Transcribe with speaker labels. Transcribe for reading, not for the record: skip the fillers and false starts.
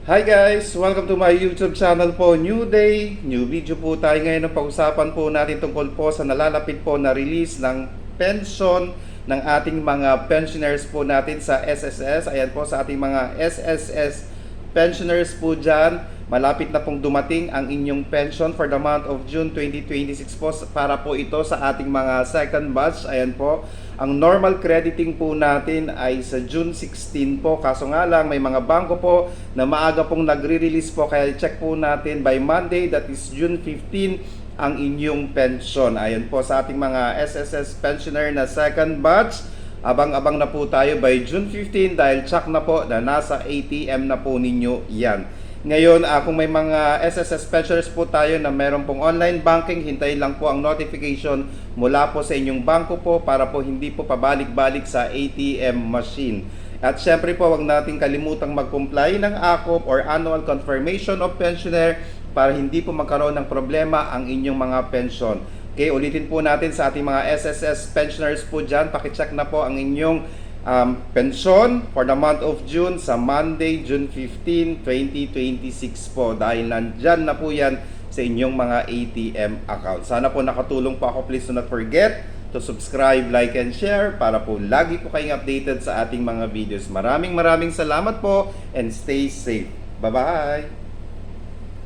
Speaker 1: Hi guys! Welcome to my YouTube channel po. New day, new video po tayo ngayon. Pag-usapan po natin tungkol po sa nalalapit po na release ng pension ng ating mga pensioners po natin sa SSS. Ayan po sa ating mga SSS pensioners po dyan. Malapit na pong dumating ang inyong pension for the month of June 2026 po. Para po ito sa ating mga second batch. Ayan po. Ang normal crediting po natin ay sa June 16 po. Kaso nga lang may mga bangko po na maaga pong nagre-release po. Kaya check po natin by Monday, that is June 15, ang inyong pension. Ayan po sa ating mga SSS pensioner na second batch. Abang-abang na po tayo by June 15 dahil check na po na nasa ATM na po ninyo yan. Ngayon, kung may mga SSS pensioners po tayo na meron pong online banking, hintayin lang po ang notification mula po sa inyong bangko po para po hindi po pabalik-balik sa ATM machine. At syempre po, wag natin kalimutang mag-comply ng ACOP or Annual Confirmation of Pensioner para hindi po magkaroon ng problema ang inyong mga pension. Okay, ulitin po natin sa ating mga SSS pensioners po dyan, pakicheck na po ang inyong pension for the month of June sa Monday, June 15, 2026 po dahil nandyan na po yan sa inyong mga ATM account. Sana po nakatulong po ako. Please do not forget to subscribe, like, and share para po lagi po kayong updated sa ating mga videos. Maraming salamat po and stay safe. Bye-bye!